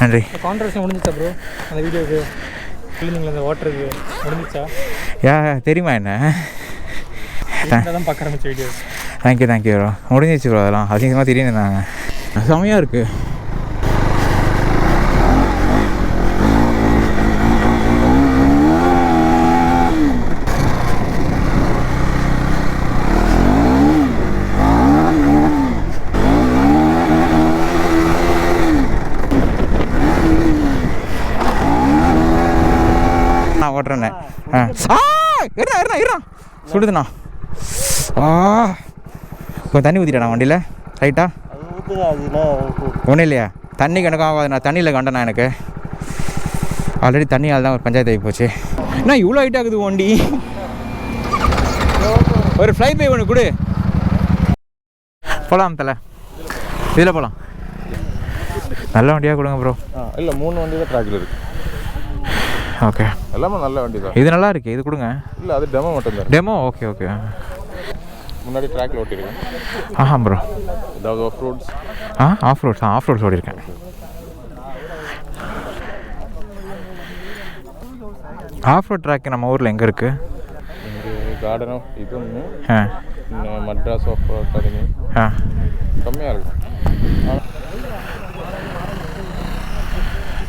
நன்றி. கான்ட்ரவர்சி முடிஞ்சிச்சா ப்ரோ அந்த வீடியோக்கு சொல்லியிருந்தீங்களா அந்த வாட்டருக்கு முடிஞ்சிச்சா? தெரியுமா என்ன தான் பார்க்க ஆரம்பிச்ச வீடியோ. Thank you bro. முடிஞ்சிச்சு ப்ரோ. அதெல்லாம் அதிகமாக திடீர்னு இருந்தாங்க. செமையாக இருக்குது. நான் ஓட்டுறேண்ணே. இருண்ணா சுடுதுண்ணா. கொஞ்சம் தண்ணி ஊற்றிட்டேண்ணா வண்டியில் ரைட்டா. ஒன்றும் இல்லையா? தண்ணி கணக்கும் ஆகாது. நான் தண்ணியில் கண்டேண்ணா. எனக்கு ஆல்ரெடி தண்ணியால் தான் ஒரு பஞ்சாயத்து ஆகி போச்சு. என்ன இவ்வளோ ஹைட் ஆகுது வண்டி? ஒரு ஃப்ளை பை ஒன்று கொடு. போகலாம் தலை, இதில் போகலாம். நல்ல வண்டியாக கொடுங்க ப்ரோ. இல்லை 3 வண்டி தான் ட்ராக்கில் இருக்குது. ஓகே, எல்லாமே நல்ல வண்டி தான். இது நல்லா இருக்குது, இது கொடுங்க. இல்லை அது டெமோ மட்டும்தான். டெமோ? ஓகே. முன்னாடி ட்ராக்கில் ஓட்டிருக்கேன். ப்ரோ. ஏதாவது ஆஃப் ரோட்ஸ்? ஆஃப் ரோட்ஸ் ஓடிருக்கேன். ஆஃப் ரோட் ட்ராக் நம்ம ஊரில் எங்கே இருக்குது? இங்கே கார்டன் ஆஃப் இது ஒன்று, மட்ராஸ் ஆஃப் அகாடமி கம்மியாக இருக்கும்.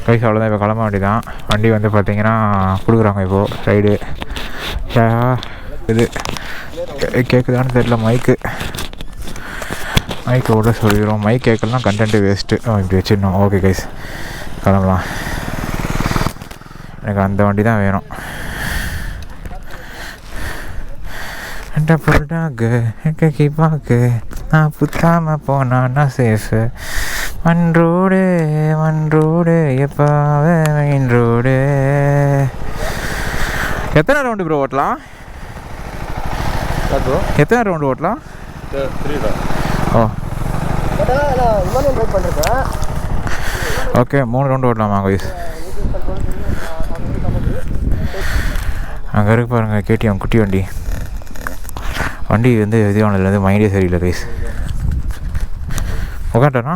கைஸ் அவ்வளோதான். இப்போ கிளம்ப வேண்டி தான். வண்டி வந்து பார்த்தீங்கன்னா கொடுக்குறாங்க இப்போது ரைடு. இது கேட்குதான்னு தெரியல. மைக்கு விட சொல்லிடுறோம். மைக் கேட்கலாம், கண்டென்ட்டு வேஸ்ட்டு. இப்படி வச்சிடணும். ஓகே கைஸ் கிளம்பலாம். எனக்கு அந்த வண்டி தான் வேணும். என்கிட்ட பொருளாக எங்கே பார்க்கு நான் புத்தாமல் போனான்னா சேஃபு. மண் ரோடு எப்பாவே மெயின் ரோடு. எத்தனை ரவுண்டு ப்ரோ ஓட்டலாம்? எத்தனை ரவுண்டு ஓட்டலாம்? 3 தான். ஓகே 3 ரவுண்டு ஓட்டலாமா கைஸ்? அங்கே இருக்கு பாருங்கள் கேடிஎம் குட்டி வண்டி வந்து விஜயவானிலேருந்து மைண்டே சரியில்லை கைஸ். உட்காண்டண்ணா.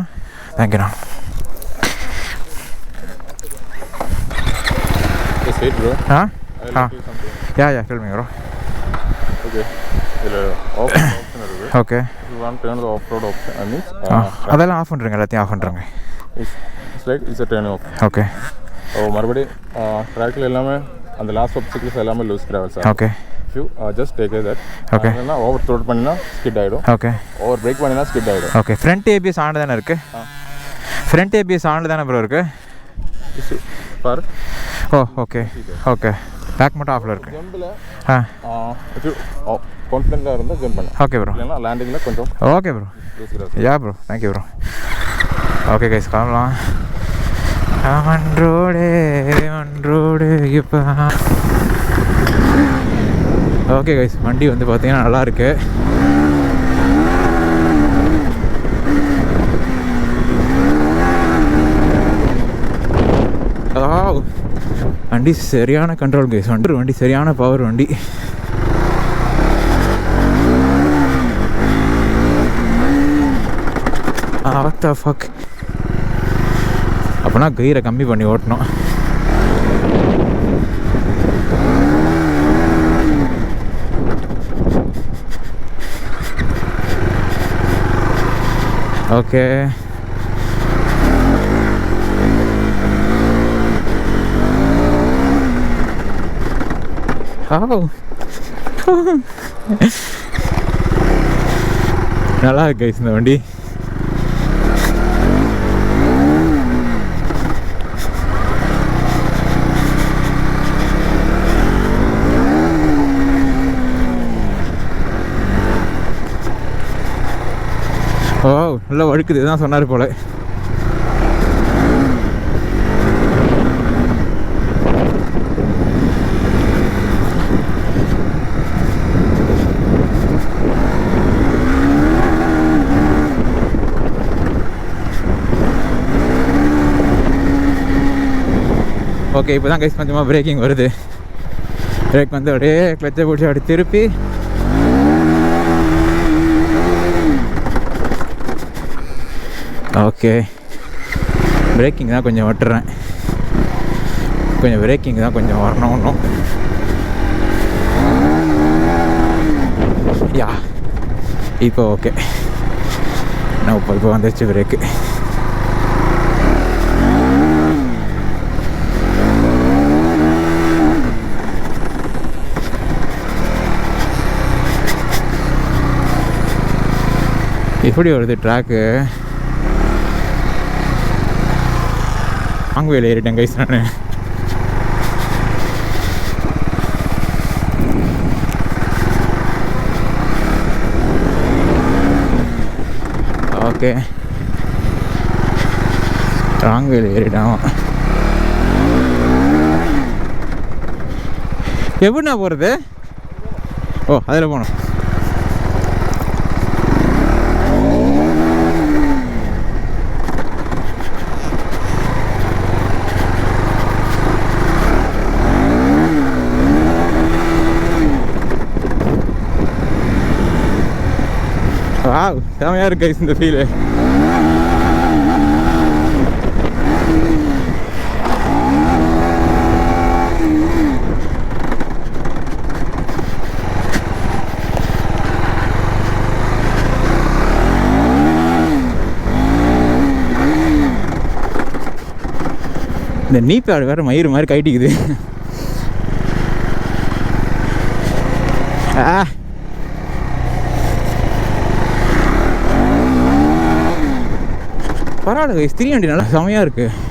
தேங்க்யூண்ணா. Tell me bro. Okay. You want to turn the off-road option? I mean, அதெல்லாம் ஆஃப் பண்ணுறேங்க. எல்லாத்தையும் ஆஃப் பண்ணுறேங்க. It's a turn off. Okay. மறுபடியும் ட்ராக்கில் எல்லாமே அந்த லாஸ்ட் ஆப்ஸ்டிக்கிள்ஸ் எல்லாமே loose travels. Okay. If you just take that. Okay. Over throttle பண்ணினா ஸ்கிட் ஆகிடும். Okay. ஓவர் பிரேக் பண்ணினா ஸ்கிட் ஆகிடும். ஓகே. ஃப்ரண்ட் ஏபிஎஸ் ஆன் தானே இருக்குது? ஃப்ரண்ட் ஏபிஎஸ் ஆன் தானே ப்ரோ இருக்குது? பாரு. ஓகே. பேக் மட்டும் ஆஃபில் இருக்குது. ஜம்பில் கான்ஃபிடென்ட்டாக இருந்தால் ஜம்ப் பண்ணு. Okay bro. இல்லைன்னா லேண்டிங்கில் கொஞ்சம். Okay bro. Bro thank you bro. Okay guys கிளம்பலாம். மண் ரோடு இப்போ. ஓகே கைஸ் வண்டி வந்து பார்த்தீங்கன்னா நல்லாயிருக்கு. வண்டி சரியான கண்ட்ரோல் கைஸ். வண்டி சரியான பவர் வண்டி. what the fuck. அப்போனா கயிறை கம்மி பண்ணி ஓட்டணும். ஓகே நல்லா இருக்கு கைஸ் இந்த வண்டி. நல்லா வழுக்குது. இதுதான் சொன்னார் போல. ஓகே இப்போ தான் கைஸ் கொஞ்சமாக பிரேக்கிங் வருது. பிரேக் வந்து அப்படியே கிளச்சை பிடிச்சி அப்படி திருப்பி ஓகே பிரேக்கிங் தான் கொஞ்சம் விட்டுறேன், கொஞ்சம் பிரேக்கிங் தான் கொஞ்சம் வரணும் இன்னும். யா இப்போ ஓகே, நான் இப்போ வந்துச்சு பிரேக்கு. எப்படி வருது ட்ராக்கு? வாங்குவேல ஏறிட்டேன் கைஸ் நான். ஓகே, ராங்வேல ஏறிட்டான். எப்படிண்ணா போகிறது? ஓ, அதில் போகணும். வாவ், செமையாக இருக்கு இந்த ஃபீலு. இந்த நீ பேடு வேறு மயிறு மாதிரி கைட்டிக்குது. பரவாயில்ல கைஸ், 300 நல்லா செமையாக இருக்குது.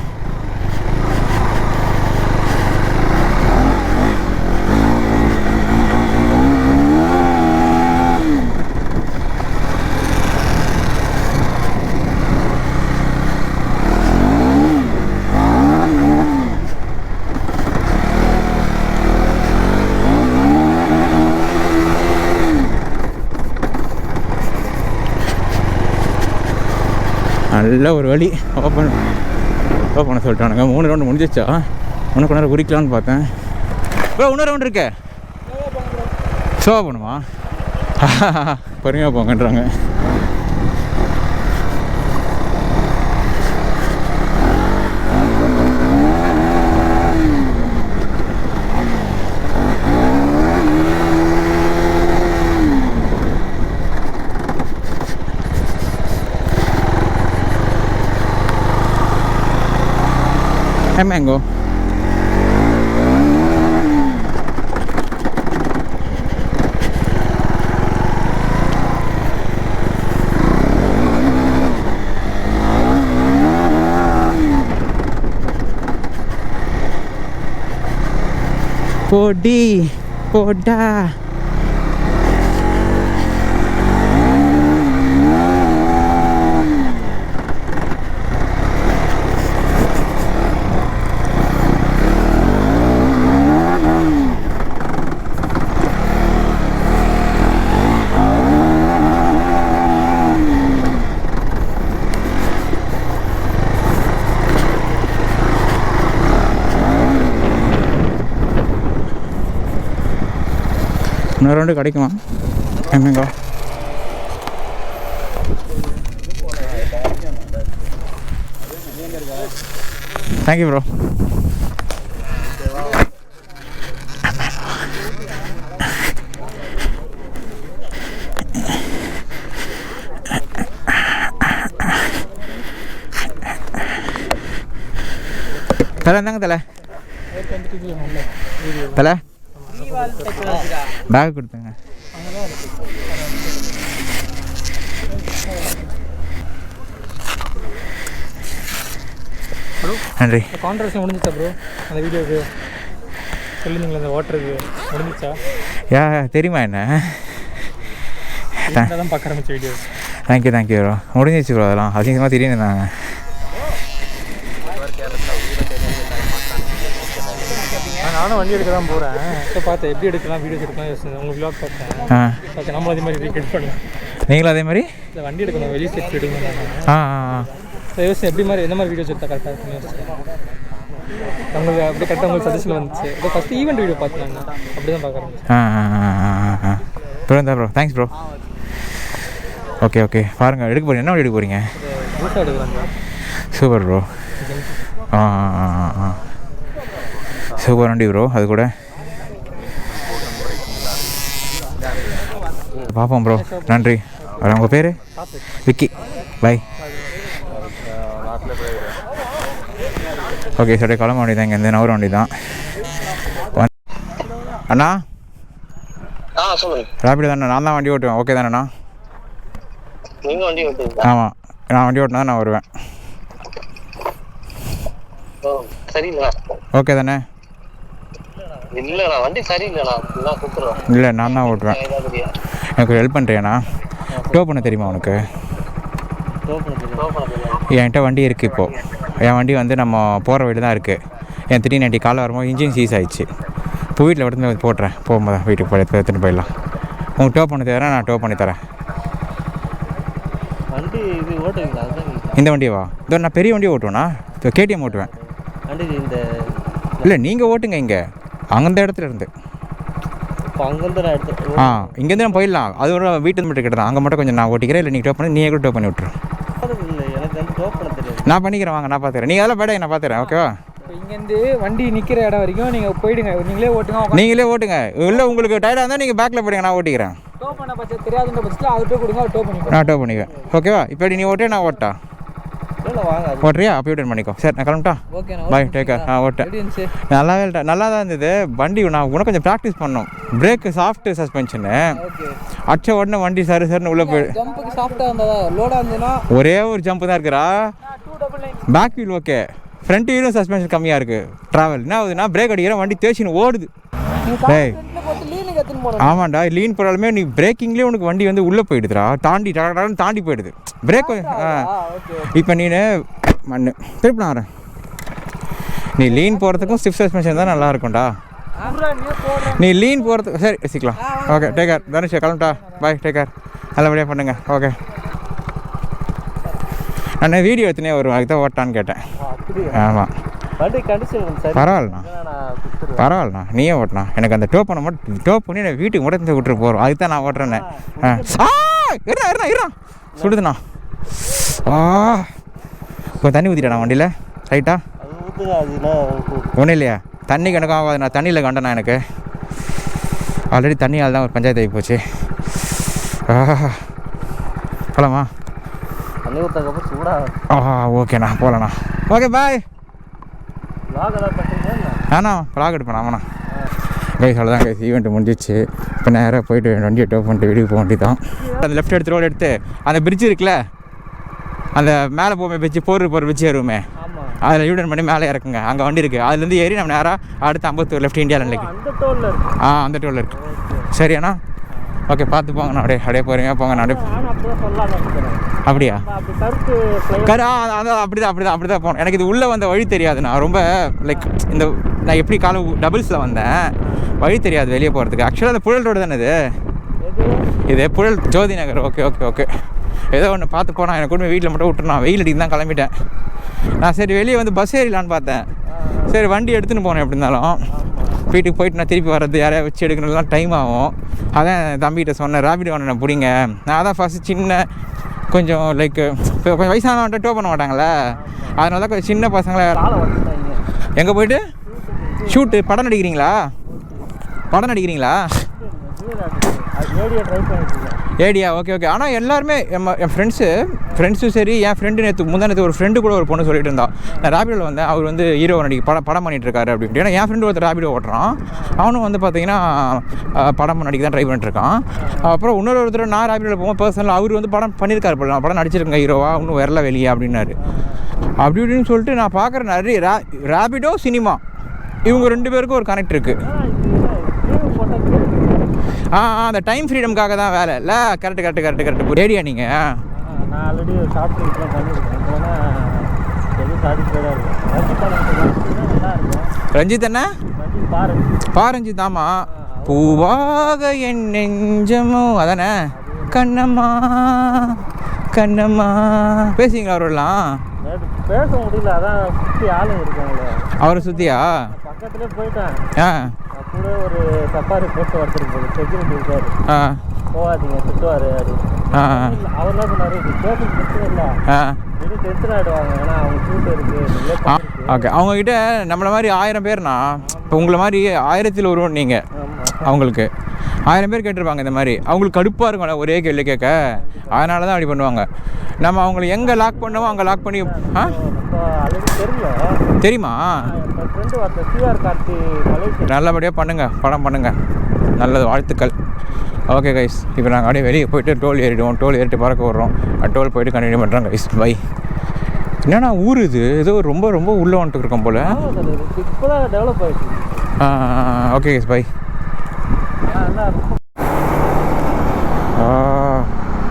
நல்ல ஒரு வழி ஓப்பன் பண்ண சொல்லிட்டானுங்க. 3 ரவுண்டு முடிஞ்சிச்சா? இன்னும் கொஞ்ச நேரம் குறிக்கலான்னு பார்த்தேன். ப்ரோ இன்னொரு ரவுண்டு இருக்கே, ஷோவா பண்ணுமா? பொறுமையாக போங்கன்றாங்க. Mango. Podi, poda. இன்னொரு ரவுண்டு கிடைக்குமா? எங்கோ தேங்க்யூ ப்ரோ. தலை இருந்தாங்க தலை தலை பேக் கொடுத்துங்க. நன்றி. கான்ட்ராக்ஷன் முடிஞ்சிச்சா ப்ரோ? அந்த வீடியோக்கு சொல்லியிருந்தீங்களா, அந்த வாட்டருக்கு முடிஞ்சிச்சா? யா தெரியுமா என்ன? தான் பார்க்க ஆரம்பிச்ச வீடியோ. Thank you bro. முடிஞ்சிச்சு ப்ரோ. அதெல்லாம் அதிகமாக தெரியுதுனாங்க. நானும் வண்டி எடுக்க தான் போகிறேன். இப்போ பார்த்தேன் எப்படி எடுக்கலாம், வீடியோஸ் எடுக்கலாம் யோசிச்சேன். உங்களுக்கு விளாக் பார்த்தேன். நம்மளும் அதே மாதிரி ரீக்ரியேட் பண்ணலாம். நீங்களும் அதே மாதிரி இந்த வண்டி எடுக்கணும், வெளியே செட் எடுக்கணும். யோசிச்சேன் எப்படி மாதிரி எந்த மாதிரி வீடியோஸ் எடுத்தால் கரெக்டாக இருக்குன்னு யோசிச்சேன். உங்களுக்கு அப்படியே கரெக்டாக உங்களுக்கு சஜஷன் வந்துச்சு. இப்போ ஃபஸ்ட்டு ஈவெண்ட் வீடியோ பார்த்துனாங்க, அப்படி தான் பார்க்குறேன். ப்ரோ தான் ப்ரோ, தேங்க்ஸ் ப்ரோ. ஓகே பாருங்கள், எடுக்க போகிறீங்க. என்ன வண்டி எடுக்க போகிறீங்க? பூட்டா எடுக்கலாம். Super bro. சூப்பர் வண்டி ப்ரோ. அது கூட பார்ப்போம் ப்ரோ. நன்றி. உங்கள் பேர்? விக்கி. பாய். ஓகே சரி, கிளம்ப வண்டி தான். இங்கேருந்து நவர வண்டி தான். அண்ணா ராபிடோ தானே? நான் தான் வண்டி ஓட்டுவேன். ஓகே தானேண்ணா? ஆமாம், நான் வண்டி ஓட்டினா தான் நான் வருவேன். ஓகே தானே? இல்லை, நான் தான் ஓட்டுவேன். எனக்கு ஹெல்ப் பண்ணுறியாண்ணா? டோ பண்ண தெரியுமா உனக்கு? என்கிட்ட வண்டி இருக்குது இப்போது. என் வண்டி வந்து நம்ம போகிற வழி தான் இருக்குது. என் 390 காலை வரும்போது இன்ஜின் சீஸ் ஆகிடுச்சு. இப்போ வீட்டில் எடுத்து போட்டுறேன். போகும்போது வீட்டுக்கு போய் எடுத்துகிட்டு போயிடலாம். உங்களுக்கு டோ பண்ணி தரேன், நான் டோ பண்ணி தரேன். வண்டி இது ஓட்டுவீங்களா? இந்த வண்டியவா? இதோ நான் பெரிய வண்டியை ஓட்டுவேண்ணா. இப்போ KTM ஓட்டுவேன். வண்டி இந்த இல்லை, நீங்கள் ஓட்டுங்க. இங்கே அந்த இடத்துல இருந்து அங்கேருந்து நான் எடுத்து இங்கேருந்து நான் போயிடலாம். அது ஒரு வீட்டு மட்டும் கிட்ட தான். அங்கே மட்டும் கொஞ்சம் நான் ஓட்டிக்கிறேன். இல்லை நீங்கள் டோ பண்ணி நீயே கூட டோ பண்ணி விட்டுறேன். இல்லை, எனக்கு வந்து டோ பண்ண தெரியாது. நான் பண்ணிக்கிறேன், வாங்க நான் பார்த்துக்கிறேன். நீங்கள் அதெல்லாம் பேட நான் பார்த்துக்கிறேன். ஓகேவா? இப்போ இங்கேருந்து வண்டி நிற்கிற இடம் வரைக்கும் நீங்கள் போயிடுங்க. நீங்களே ஓட்டுங்க. நீங்களே ஓட்டுங்க. இல்லை உங்களுக்கு டயர்டாக இருந்தால் நீங்கள் பேக்கில் போயிடுங்க, நான் ஓட்டிக்கிறேன். டோ பண்ண பட்சம் தெரியாதுன்ற பட்சத்தில் அவர் டோ கொடுங்க, அவர் டோ பண்ணி நான் டோ பண்ணிக்குவேன். ஓகேவா? இப்போ நீ ஓட்டே, நான் ஓட்டா? இல்லை வாங்க, ஓட்டுறியா? அப்போ யூட்டன் பண்ணிக்கோ. சரி, நான் கிளம்பிட்டா? Okay bye, take care. ஓட்டேன். நல்லாவே இல்லை, நல்லா தான் இருந்தது வண்டி. நான் உனக்கு கொஞ்சம் ப்ராக்டிஸ் பண்ணோம். Brake soft suspension. அடிச்ச உடனே வண்டி சரி சரின்னு உள்ளே போய் ஜம்புக்கு சாஃப்டாக இருந்ததா? லோடாக இருந்ததுன்னா ஒரே ஒரு ஜம்ப் தான் இருக்கிறா. பேக் வீல் ஓகே, ஃப்ரண்ட் வீலும் சஸ்பென்ஷன் கம்மியாக இருக்குது. ட்ராவல் என்ன ஆகுதுன்னா, பிரேக் அடிக்கிற வண்டி தேய்ச்சின்னு ஓடுது. டேய் ஆமாண்டா, லீன் போடாலுமே நீ பிரேக்கிங்லேயே உனக்கு வண்டி வந்து உள்ளே போயிடுதுடா. தாண்டி போயிடுது பிரேக். இப்போ நீ மண்ணு திருப்பி நான் வரேன். நீ லீன் போகிறதுக்கும் ஸ்டிஃப் சஸ்பென்ஷன் தான் நல்லா இருக்கும்டா. நீ லீன் போகிறதுக்கு சரி வச்சுக்கலாம். Okay, take care. தனுஷ் கிளம்பிட்டா? Bye, take care. நல்லபடியாக பண்ணுங்க. ஓகே, நான் வீடியோ எடுத்துனே வருவேன். அதுக்கு தான் ஓட்டான்னு கேட்டேன். ஆமாம், பரவாயில்லண்ணா, பரவாயில்லண்ணா. நீயே ஓட்டினா எனக்கு அந்த டோ பண்ண மட்டும் டோ பண்ணி நான் வீட்டுக்கு மட்டும் விட்டுட்டு போகிறோம். அதுக்கு தான் நான் ஓட்டுறேன்னே. இருறா சுடுதுண்ணா. இப்போ தண்ணி ஊற்றிட்டேண்ணா வண்டியில். ரைட்டா? ஒன்றும் இல்லையா? தண்ணி கணக்கும் ஆகாது. நான் தண்ணியில் கண்டேண்ணா. எனக்கு ஆல்ரெடி தண்ணியால் தான் ஒரு பஞ்சாயத்து ஆகி போச்சு. போகலாமா? ஓகேண்ணா, போகலண்ணா. ஓகே, பாய். ஆண்ணா ப்ளாக் எடுப்பேன். ஆமாண்ணா. கைஸ் அவ்வளோதான் கைஸ், ஈவெண்ட்டு முடிஞ்சிச்சு. இப்போ நேராக போயிட்டு வண்டியை டோ பண்ணிட்டு வீட்டுக்கு போக வேண்டி தான். அந்த லெஃப்ட் எடுத்து ரோடு எடுத்து அந்த பிரிட்ஜ் இருக்குல்ல, அந்த மேலே போமே பிரிட்ஜ் போகிற பிரிட்ஜ் ஏறுவோமே, அதில் யூட்டன் பண்ணி மேலே இறக்குங்க. அங்கே வண்டி இருக்குது. அதுலேருந்து ஏறி நம்ம நேராக அடுத்து 54 லெஃப்ட் இந்தியா லைனுக்கு. அந்த டோலில் இருக்குது. சரியாண்ணா? ஓகே, பார்த்து போங்கண்ணா. அப்படியே போகிறீங்க போங்க. நான் அப்படியா? அதான் அப்படி தான் போனேன். எனக்கு இது உள்ளே வந்த வழி தெரியாது. நான் ரொம்ப லைக் இந்த நான் எப்படி காலம் டபுள்ஸில் வந்தேன், வழி தெரியாது வெளியே போகிறதுக்கு. ஆக்சுவலாக அந்த புழல் ரோடு தானே இது புழல் ஜோதி நகர். ஓகே ஓகே ஓகே, ஏதோ ஒன்று பார்த்து போனால் எனக்கு கூட வீட்டில் மட்டும் விட்டுருந்தான். வெயில் அடிக்கு தான் கிளம்பிட்டேன் நான். சரி வெளியே வந்து பஸ் ஏறிலான்னு பார்த்தேன். சரி வண்டி எடுத்துன்னு போனேன். எப்படி இருந்தாலும் வீட்டுக்கு போயிட்டு நான் திருப்பி வர்றது யாரையா வச்சு எடுக்கணும்லாம் டைம் ஆகும். அதான் தம்பிகிட்ட சொன்னேன், ராபிடோ ஒன்று நான் பிடிங்க. நான் அதான் ஃபஸ்ட்டு சின்ன கொஞ்சம் லைக் இப்போ கொஞ்சம் வயசானவன்ட்ட டோ பண்ண மாட்டாங்களே, அதனால தான் கொஞ்சம் சின்ன பசங்களை. எங்கே போயிட்டு ஷூட்டு படம் நடிக்கிறீங்களா? ஏடியா? Okay okay. ஆனால் எல்லாருமே என் ஃப்ரெண்ட்ஸும் சரி, என் ஃப்ரெண்டு முந்தானத்து ஒரு ஃப்ரெண்டு கூட ஒரு பொண்ணு சொல்லிட்டு இருந்தான், நான் ராபிடோவில் வந்தேன், அவர் வந்து ஹீரோ படம் பண்ணிட்டு இருக்காரு அப்படின்ட்டு. ஏன்னா என் ஃப்ரெண்டு ஒருத்தர் ராபிடோ ஓட்டுறான். அவனும் வந்து பார்த்தீங்கன்னா படம் நடிக்க தான் ட்ரை பண்ணிட்டுருக்கான். அப்புறம் ஒருத்தர் நான் ராபிடோவில் போகும்போது பர்சனலாக அவர் வந்து படம் பண்ணியிருக்காரு, படம் நடிச்சிருக்கேன் ஹீரோவா, இன்னும் வரல வெளியே அப்படின்னாரு. அப்படி இப்படின்னு சொல்லிட்டு நான் பார்க்குற நிறைய ராபிடோ சினிமா இவங்க 2 பேருக்கும் ஒரு கனெக்ட் இருக்குது. அந்த டைம் ஃப்ரீடம்காக தான் வேலை இல்லை. கரெக்டு. ரேடியா நீங்கள்? நான் ஆல்ரெடி ஷார்ட் ஃபிலிம்ஸ்லாம் பண்ணியிருக்கேன். ரஞ்சித் என்ன? பாரஞ்சித். ஆமாம். பூவாக என் நெஞ்சமோ அதானே? கண்ணம்மா பேசுவீங்களா அவரெல்லாம்? பேச முடியல, அதான் சுற்றி ஆளுங்க இருக்காங்களே. அவரை சுற்றியா? பக்கத்துலேயே போயிட்டேன். கூட ஒரு சஃபாரி போட்டு ஒருத்தருக்கு செக்யூரிட்டி இருக்காரு, போகாதீங்க திட்டுவார் அப்படின்னு. அவர் என்ன சொன்னார், பேசுறது பிரச்சனை இல்லை, இது டென்ஷன் ஆகிடுவாங்க, ஏன்னா அவங்க ஷூட் இருக்குது ஓகே. அவங்கக்கிட்ட நம்மளை மாதிரி 1000 பேர்னா, இப்போ உங்களை மாதிரி 1000ல் ஒருவன் நீங்கள், அவங்களுக்கு 1000 பேர் கேட்டிருப்பாங்க இந்த மாதிரி. அவங்களுக்கு கடுப்பாக இருக்கும்ல ஒரே கேள்வி கேட்க, அதனால தான் அப்படி பண்ணுவாங்க. நம்ம அவங்களை எங்கே லாக் பண்ணுவோம் அங்கே லாக் பண்ணி. தெரியுமா? நல்லபடியாக பண்ணுங்கள், படம் பண்ணுங்கள், நல்லது, வாழ்த்துக்கள். ஓகே கைஸ், இப்போ நாங்கள் அப்படியே வெளியே போய்ட்டு டோல் ஏறிடுவோம். டோல் ஏறிட்டு பறக்க விட்றோம். டோல் போய்ட்டு கண்டினியூ பண்ணுறோம் கைஸ். பை. என்னன்னா ஊர் இது ஏதோ ரொம்ப ரொம்ப உள்ளே வந்துட்டு இருக்கோம் போல். இப்போ தான் டெவலப் ஆகிடுச்சு. Okay guys, bye.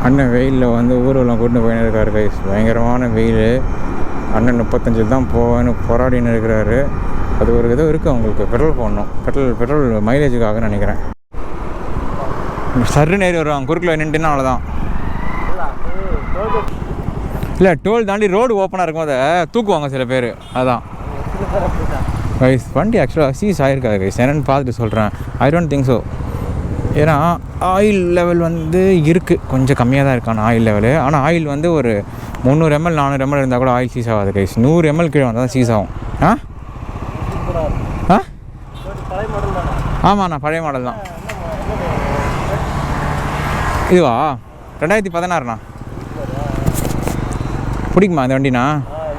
அண்ணன் வெயிலில் வந்து ஊர்வலம் கூட்டின்னு போயின்னு இருக்காரு கைஸ். பயங்கரமான வெயில். அண்ணன் 35 தான் போவேன்னு போராடின்னு இருக்கிறாரு. அது ஒரு ஏதோ இருக்குது அவங்களுக்கு. பெட்ரோல் போடணும். பெட்ரோல் மைலேஜுக்காக நினைக்கிறேன். சர்ரு நேரி வருவாங்க, குறுக்கில் நின்றுன்னா அவ்வளோதான். இல்லை, டோல் தாண்டி ரோடு ஓப்பனாக இருக்கும், அதை தூக்குவாங்க சில பேர். அதான் கைஸ். வண்டி ஆக்சுவலாக சீஸ் ஆகிருக்காது கைஸ். என்னென்னு பார்த்துட்டு சொல்கிறேன். I don't think so. ஏன்னா ஆயில் லெவல் வந்து இருக்குது, கொஞ்சம் கம்மியாக தான் இருக்கான ஆயில் லெவலு. ஆனால் ஆயில் வந்து ஒரு 300 ml 400 ml இருந்தால் கூட ஆயில் சீஸ் ஆகாது கைஸ். 100 ml கீழே வந்தால் தான் சீஸ் ஆகும். ஆமாண்ணா, பழைய மாடல் தான். இதுவா 2016ண்ணா. பிடிக்குமா இந்த வண்டிண்ணா?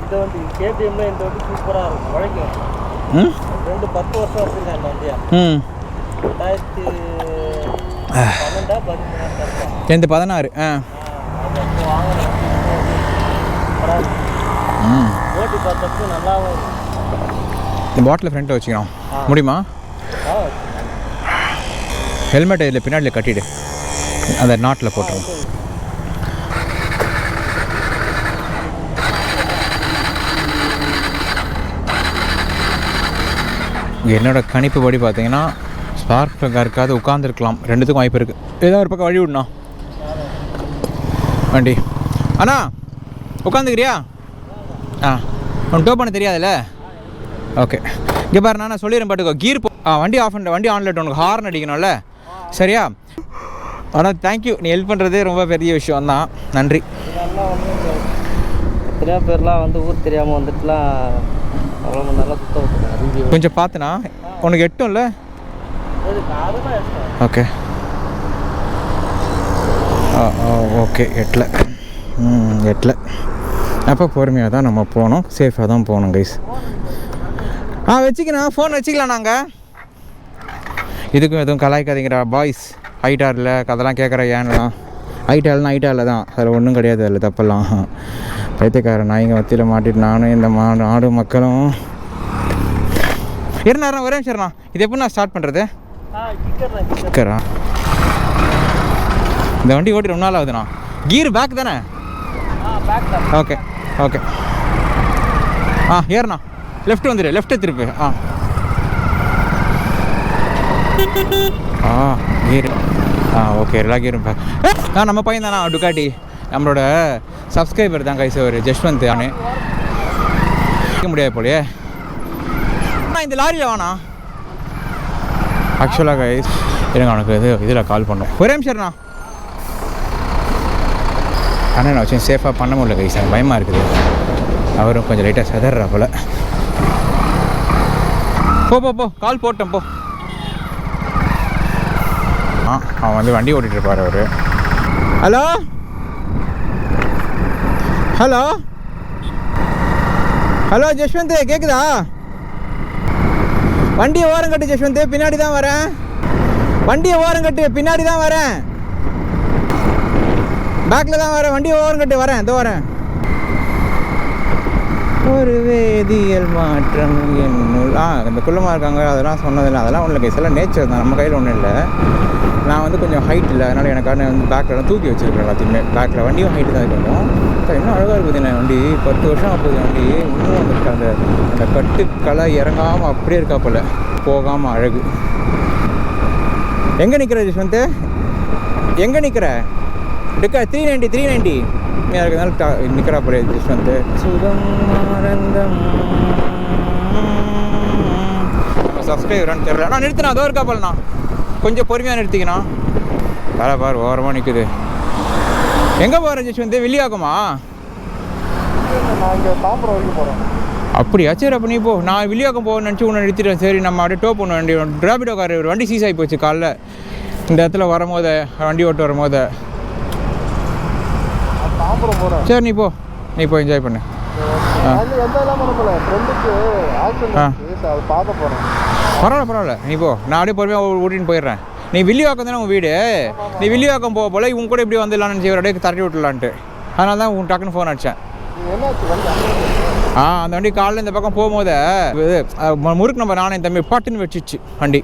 இந்த வண்டி கேடிஎம்ல இந்த வண்டி சூப்பராக இருக்கும், உழைக்கும். 10 வருஷம் வச்சுருக்கேன் இந்த வண்டியா. 2016. ஓட்டி பார்த்தப்போ நல்லாவும். இந்த பாட்டில் ஃப்ரண்ட்டில் வச்சுக்கணும் முடியுமா? ஹெல்மெட் இதில் பின்னாடியில் கட்டிவிடு, அந்த நாட்டில் போட்டுருவோம். என்னோடய கணிப்பு படி பார்த்தீங்கன்னா ஸ்பார்க் ப்ளக்காக இருக்காது, உட்காந்துருக்கலாம். ரெண்டுத்துக்கும் வாய்ப்பு இருக்குது. ஏதோ ஒரு பக்கம் வழி விடணா வண்டி. அண்ணா உட்காந்துக்கிறியா? உனக்கு டோ பண்ண தெரியாதுல்ல? ஓகே. இங்கே பாரு, நான் சொல்லிடுறேன் பாட்டுக்கோ. கீர் வண்டி ஆஃப் பண்ண, வண்டி ஆன்லைட், உனக்கு ஹார்ன் அடிக்கணும்ல, சரியா? ஆனால் தேங்க்யூ, நீ ஹெல்ப் பண்ணுறதே ரொம்ப பெரிய விஷயம் தான். நன்றி. எத்தனையோ பேர்லாம் வந்து ஊர் தெரியாமல் வந்துட்டுலாம் அவ்வளோ நல்லா சுத்தம். கொஞ்சம் பார்த்துனா உனக்கு எட்டும்ல? Okay okay. எட்டில் அப்போ பொறுமையாக தான் நம்ம போகணும், சேஃபாக தான் போகணும் கைஸ். வச்சுக்கணும், ஃபோன் வச்சுக்கலாம். நாங்கள் இதுக்கும் எதுவும் கலாய்க்காதீங்கடா பாய்ஸ். ஹைட்டாக இல்லை அதெல்லாம் கேட்குற ஏன்லாம். ஹைட்டாகலாம் ஹைட்டாக தான், அதில் ஒன்றும் கிடையாது, அதில் தப்பெல்லாம். பைத்தியக்காரன் நாய்ங்க வத்தியில் மாட்டிட்டு நானும் இந்த நாடு மக்களும். இருந்தாரா ஒரே நிமிஷம்ண்ணா, இது எப்படி நான் ஸ்டார்ட் பண்ணுறது? கிக்கரா? இந்த வண்டி ஓட்டி ரொம்ப நாள் ஆகுதுண்ணா. கீர் பேக் தானே? Okay okay. ஏறுண்ணா, லெஃப்ட் வந்துடு, லெஃப்ட்டு திருப்பு. Gear okay. எல்லா கீரும் பேக். நம்ம பையன் தானா டுக்காட்டி, நம்மளோட சப்ஸ்கிரைபர் தான் கைஸ். ஒரு ஜஸ்வந்த் தானே முடியாது போலையே. இந்த லாரியில் வாண்ணா. ஆக்சுவலாக கைஸ் எனக்கு அவனுக்கு இதில் கால் பண்ணோம். ஒரே நிமிஷம்ண்ணா. ஆனால் நான் வச்சு சேஃபாக பண்ண முடியல கைஸ், எனக்கு பயமாக இருக்குது. அவரும் கொஞ்சம் லைட்டாக செதறா போல். போ கால் போட்டேன் போ. அவன் வந்து வண்டி ஓட்டிகிட்ருப்பார் அவர். ஹலோ ஹலோ ஹலோ ஜஸ்வந்த், கேட்குதா? வண்டியை ஓரம் கட்டு ஜஸ்வந்த், பின்னாடி தான் வரேன். வண்டியை ஓரம் கட்டு, பின்னாடி தான் வரேன். பேக்கில் தான் வரேன். வண்டியை ஓரம் கட்டு, வரேன், இதோ வரேன். ஒரு வேதியியல் மாற்றம் என்னுள் இந்த குள்ளமாக இருக்காங்க அதெல்லாம் சொன்னதில்லை. அதெல்லாம் ஒன்றும் இல்லை, சில நேச்சர் தான், நம்ம கையில் ஒன்றும் இல்லை. நான் வந்து கொஞ்சம் ஹைட் இல்லை, அதனால் எனக்கான வந்து பேக்கில் தூக்கி வச்சுருக்கேன் எல்லாத்தையுமே. பேக்கில் வண்டியும் ஹைட்டு தான் கொஞ்சம். இன்னும் அழகாக இருக்குது என்ன வண்டி. 10 வருஷம் ஆகுது வண்டி. இன்னும் அந்த அந்த கட்டுக்களை இறங்காமல் அப்படியே இருக்கா போல், போகாமல் அழகு. எங்கே நிற்கிற ஜஸ்வந்த்? எங்கே நிற்கிற? இருக்கா 390 இருக்கிறதுனால நிற்கிறா போல ஜஸ்வந்த். சுகம் ஆனந்தம். சப்ஸ்கிரைபரான்னு தெரியல. நான் நிறுத்தினா அதோ இருக்கா போலண்ணா, கொஞ்சம் பொறுமையாக நிறுத்திக்கண்ணா. வேலை பாரு ஓரமாக நிற்குது. எங்கே போகிறேன் ஜஸ்வந்த்? வெளியாகுமா? நான் இங்கே தாம்பரம் வரைக்கும் போகிறேன். அப்படியா? சரி, அப்போ நீ போ. நான் வில்லியாக்கம் போகணும்னு நினச்சி உன்னை நிறுத்திட்டேன். சரி, நம்ம அப்படியே டோ பண்ண வண்டி. டிராபிடோ கார் ஒரு வண்டி சீஸ் ஆகி போச்சு காலைல இந்த இடத்துல வரும்போது, வண்டி ஓட்டு வரும்போது. சரி, நீ போ என்ஜாய் பண்ணு. பரவாயில்ல, நீ போ. நான் அப்படியே பொறுமையாக ஓட்டின்னு போயிடுறேன். நீ வில்லிவாக்கம் தானே உன் வீடு. நீ வில்லிவாக்கம் போக போல இவங்க கூட இப்படி வந்துடலான்னு நினச்சி அப்படியே தட்டி விட்டுலான்ட்டு. அதனால தான் உன் டக்குன்னு ஃபோன் அடித்தேன். அந்த வண்டி காலையில் இந்த பக்கம் போகும்போது முறுக்கு நம்ம நானே தம்பி பட்டுன்னு வச்சிச்சு வண்டி.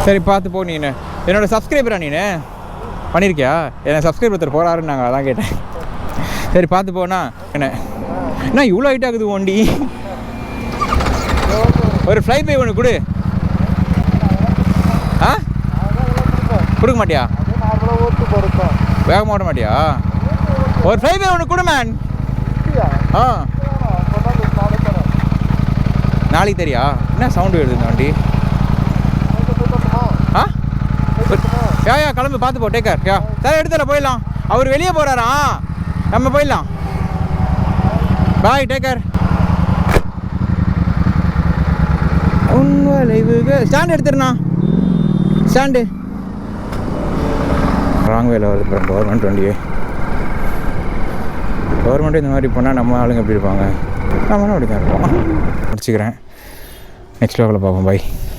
சரி, பார்த்து போ. நீ என்னோடய சப்ஸ்கிரைபரா? நீ பண்ணியிருக்கியா? என்ன சப்ஸ்கிரைபர் ஒருத்தர் போகிறாருன்னு நாங்கள் அதான் கேட்டேன். சரி, பார்த்து போனா. என்ன இவ்வளோ ஹைட் ஆகுது வண்டி? ஒரு ஃப்ளை பை ஒன்று கொடு. கொடுக்க மாட்டியா? வேகமாக ஓட மாட்டியா? ஒரு ஃப்ளை பை ஒன்று கொடு மேன். நாளைக்கு தெரியா? என்ன சவுண்டு வருது இந்த வண்டி? யா கிளம்பு, பார்த்து போ. டேக்கர். சரி, எடுத்துல போயிடலாம். அவர் வெளியே போகிறாரா? நம்ம போயிடலாம். பாய், டேக்கர். ஸ்டாண்டு எடுத்துருண்ணா. ஸ்டாண்டு ராங் வேலை வருது. கவர்மெண்ட் வண்டியே. கவர்மெண்ட்டு இந்த மாதிரி போனால் நம்ம ஆளுங்க எப்படி இருப்பாங்க? நம்மளும் அப்படி தான் இருப்போம். முடிச்சுக்கிறேன். நெக்ஸ்ட் லெவலில் பார்ப்போம். பாய்.